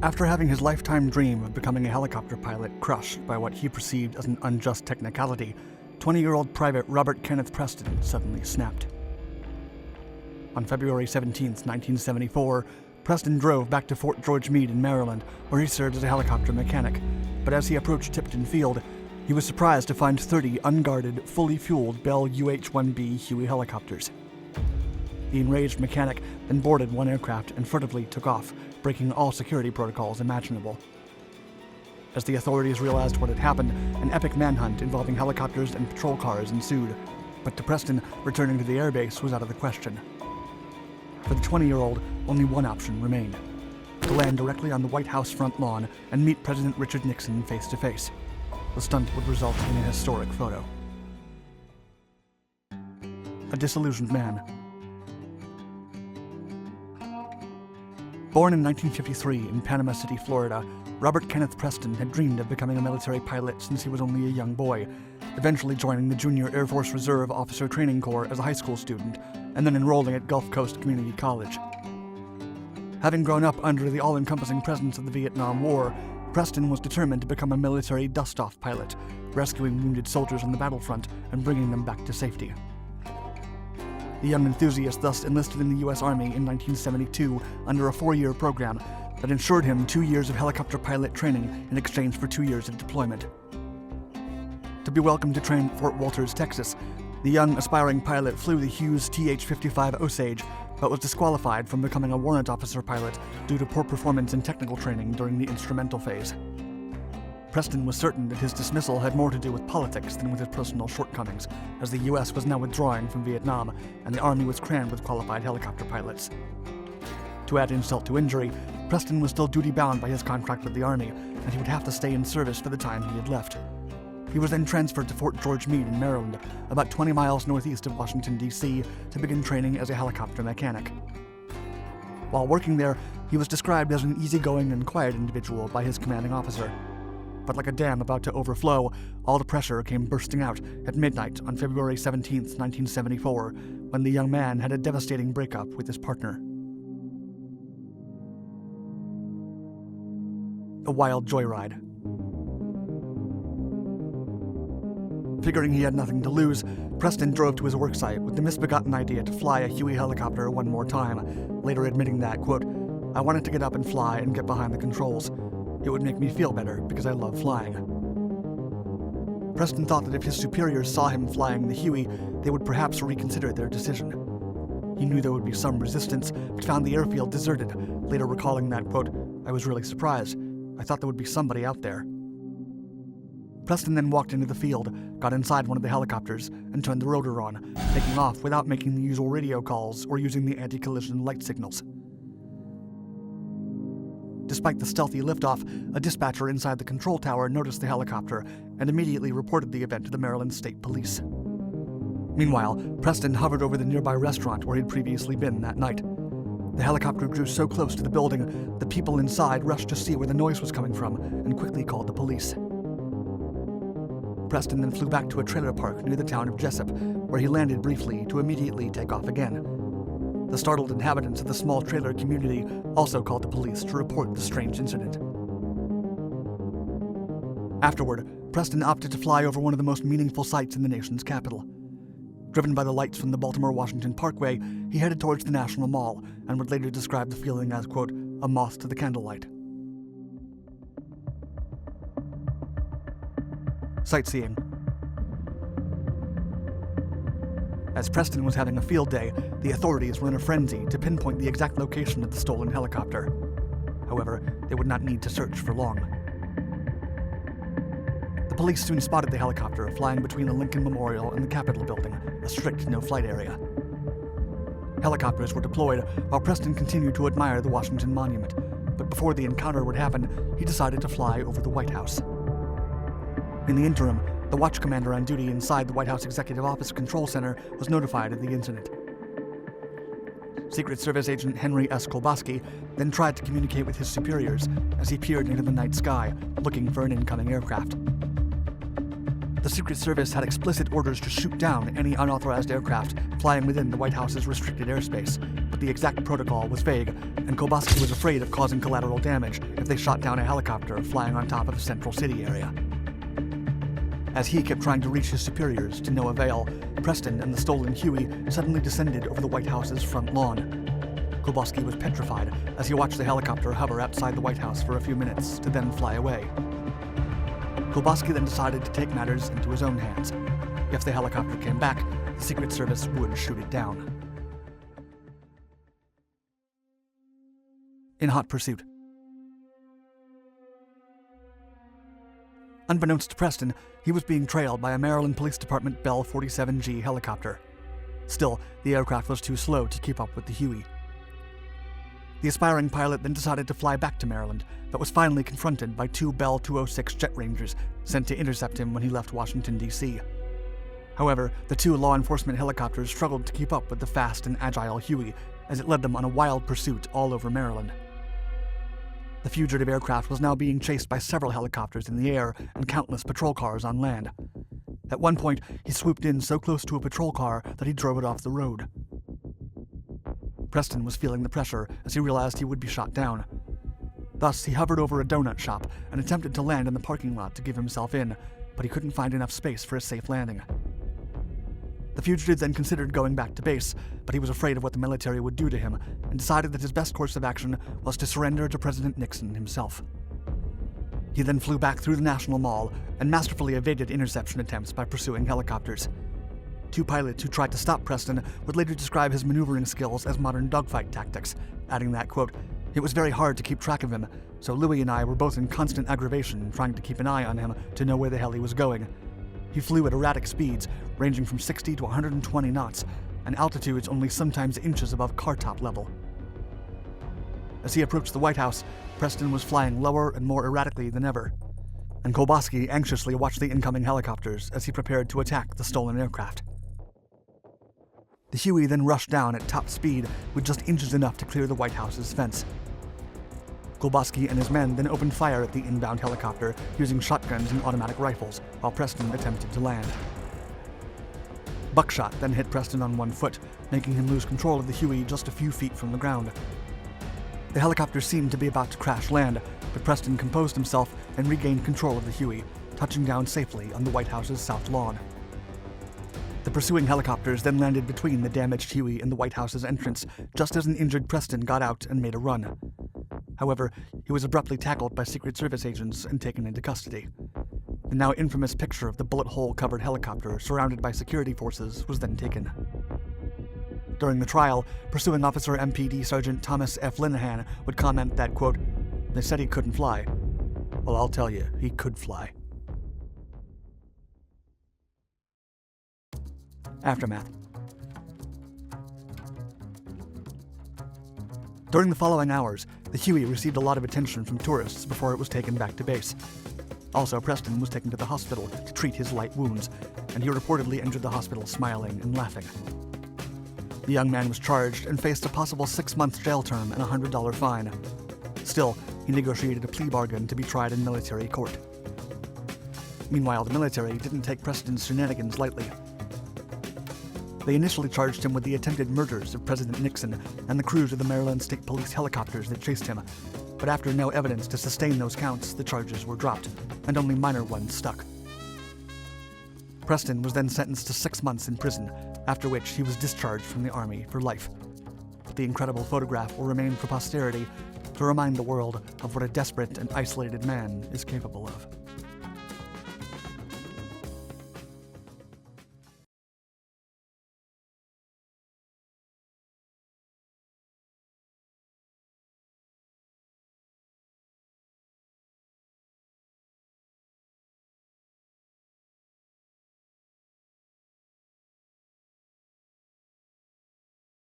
After having his lifetime dream of becoming a helicopter pilot crushed by what he perceived as an unjust technicality, 20-year-old Private Robert Kenneth Preston suddenly snapped. On February 17, 1974, Preston drove back to Fort George Meade in Maryland, where he served as a helicopter mechanic. But as he approached Tipton Field, he was surprised to find 30 unguarded, fully fueled Bell UH-1B Huey helicopters. The enraged mechanic then boarded one aircraft and furtively took off, breaking all security protocols imaginable. As the authorities realized what had happened, an epic manhunt involving helicopters and patrol cars ensued. But to Preston, returning to the airbase was out of the question. For the 20-year-old, only one option remained: to land directly on the White House front lawn and meet President Richard Nixon face to face. The stunt would result in a historic photo. A disillusioned man. Born in 1953 in Panama City, Florida, Robert Kenneth Preston had dreamed of becoming a military pilot since he was only a young boy, eventually joining the Junior Air Force Reserve Officer Training Corps as a high school student, and then enrolling at Gulf Coast Community College. Having grown up under the all-encompassing presence of the Vietnam War, Preston was determined to become a military dust-off pilot, rescuing wounded soldiers on the battlefront and bringing them back to safety. The young enthusiast thus enlisted in the U.S. Army in 1972 under a 4-year program that ensured him 2 years of helicopter pilot training in exchange for 2 years of deployment. To be welcomed to train at Fort Walters, Texas, the young aspiring pilot flew the Hughes TH-55 Osage, but was disqualified from becoming a warrant officer pilot due to poor performance in technical training during the instrumental phase. Preston was certain that his dismissal had more to do with politics than with his personal shortcomings, as the U.S. was now withdrawing from Vietnam, and the Army was crammed with qualified helicopter pilots. To add insult to injury, Preston was still duty-bound by his contract with the Army, and he would have to stay in service for the time he had left. He was then transferred to Fort George Meade in Maryland, about 20 miles northeast of Washington, D.C., to begin training as a helicopter mechanic. While working there, he was described as an easygoing and quiet individual by his commanding officer. But like a dam about to overflow, all the pressure came bursting out at midnight on February 17, 1974, when the young man had a devastating breakup with his partner. A wild joyride. Figuring he had nothing to lose, Preston drove to his worksite with the misbegotten idea to fly a Huey helicopter one more time, later admitting that, quote, "I wanted to get up and fly and get behind the controls. It would make me feel better because I love flying." Preston thought that if his superiors saw him flying the Huey, they would perhaps reconsider their decision. He knew there would be some resistance, but found the airfield deserted, later recalling that, quote, "I was really surprised. I thought there would be somebody out there." Preston then walked into the field, got inside one of the helicopters, and turned the rotor on, taking off without making the usual radio calls or using the anti-collision light signals. Despite the stealthy liftoff, a dispatcher inside the control tower noticed the helicopter and immediately reported the event to the Maryland State Police. Meanwhile, Preston hovered over the nearby restaurant where he'd previously been that night. The helicopter drew so close to the building, the people inside rushed to see where the noise was coming from and quickly called the police. Preston then flew back to a trailer park near the town of Jessup, where he landed briefly to immediately take off again. The startled inhabitants of the small trailer community also called the police to report the strange incident. Afterward, Preston opted to fly over one of the most meaningful sights in the nation's capital. Driven by the lights from the Baltimore-Washington Parkway, he headed towards the National Mall and would later describe the feeling as, quote, "a moth to the candlelight." Sightseeing. As Preston was having a field day, the authorities were in a frenzy to pinpoint the exact location of the stolen helicopter. However, they would not need to search for long. The police soon spotted the helicopter flying between the Lincoln Memorial and the Capitol building, a strict no-flight area. Helicopters were deployed while Preston continued to admire the Washington Monument, but before the encounter would happen, he decided to fly over the White House. In the interim, the watch commander on duty inside the White House Executive Office Control Center was notified of the incident. Secret Service agent Henry S. Kolbosky then tried to communicate with his superiors as he peered into the night sky, looking for an incoming aircraft. The The Secret Service had explicit orders to shoot down any unauthorized aircraft flying within the White House's restricted airspace, but the exact protocol was vague, and Kowalski was afraid of causing collateral damage if they shot down a helicopter flying on top of a central city area. As he kept trying to reach his superiors to no avail, Preston and the stolen Huey suddenly descended over the White House's front lawn. Kowalski was petrified as he watched the helicopter hover outside the White House for a few minutes to then fly away. Kowalski then decided to take matters into his own hands. If the helicopter came back, the Secret Service would shoot it down. In hot pursuit. Unbeknownst to Preston, he was being trailed by a Maryland Police Department Bell 47G helicopter. Still, the aircraft was too slow to keep up with the Huey. The aspiring pilot then decided to fly back to Maryland, but was finally confronted by two Bell 206 Jet Rangers sent to intercept him when he left Washington, D.C. However, the two law enforcement helicopters struggled to keep up with the fast and agile Huey, as it led them on a wild pursuit all over Maryland. The fugitive aircraft was now being chased by several helicopters in the air and countless patrol cars on land. At one point, he swooped in so close to a patrol car that he drove it off the road. Preston was feeling the pressure as he realized he would be shot down. Thus, he hovered over a donut shop and attempted to land in the parking lot to give himself in, but he couldn't find enough space for a safe landing. The fugitive then considered going back to base, but he was afraid of what the military would do to him and decided that his best course of action was to surrender to President Nixon himself. He then flew back through the National Mall and masterfully evaded interception attempts by pursuing helicopters. Two pilots who tried to stop Preston would later describe his maneuvering skills as modern dogfight tactics, adding that, quote, "It was very hard to keep track of him, so Louis and I were both in constant aggravation trying to keep an eye on him to know where the hell he was going. He flew at erratic speeds, ranging from 60 to 120 knots, and altitudes only sometimes inches above car top level." As he approached the White House, Preston was flying lower and more erratically than ever, and Kowalski anxiously watched the incoming helicopters as he prepared to attack the stolen aircraft. The Huey then rushed down at top speed with just inches enough to clear the White House's fence. Kowalski and his men then opened fire at the inbound helicopter using shotguns and automatic rifles, while Preston attempted to land. Buckshot then hit Preston on one foot, making him lose control of the Huey just a few feet from the ground. The helicopter seemed to be about to crash land, but Preston composed himself and regained control of the Huey, touching down safely on the White House's south lawn. The pursuing helicopters then landed between the damaged Huey and the White House's entrance, just as an injured Preston got out and made a run. However, he was abruptly tackled by Secret Service agents and taken into custody. The now infamous picture of the bullet hole-covered helicopter surrounded by security forces was then taken. During the trial, pursuing officer MPD Sergeant Thomas F. Linehan would comment that, quote, "They said he couldn't fly. Well, I'll tell you, he could fly." Aftermath. During the following hours, the Huey received a lot of attention from tourists before it was taken back to base. Also, Preston was taken to the hospital to treat his light wounds, and he reportedly entered the hospital smiling and laughing. The young man was charged and faced a possible 6-month jail term and a $100 fine. Still, he negotiated a plea bargain to be tried in military court. Meanwhile, the military didn't take Preston's shenanigans lightly. They initially charged him with the attempted murders of President Nixon and the crews of the Maryland State Police helicopters that chased him, but after no evidence to sustain those counts, the charges were dropped, and only minor ones stuck. Preston was then sentenced to 6 months in prison, after which he was discharged from the Army for life. But the incredible photograph will remain for posterity to remind the world of what a desperate and isolated man is capable of.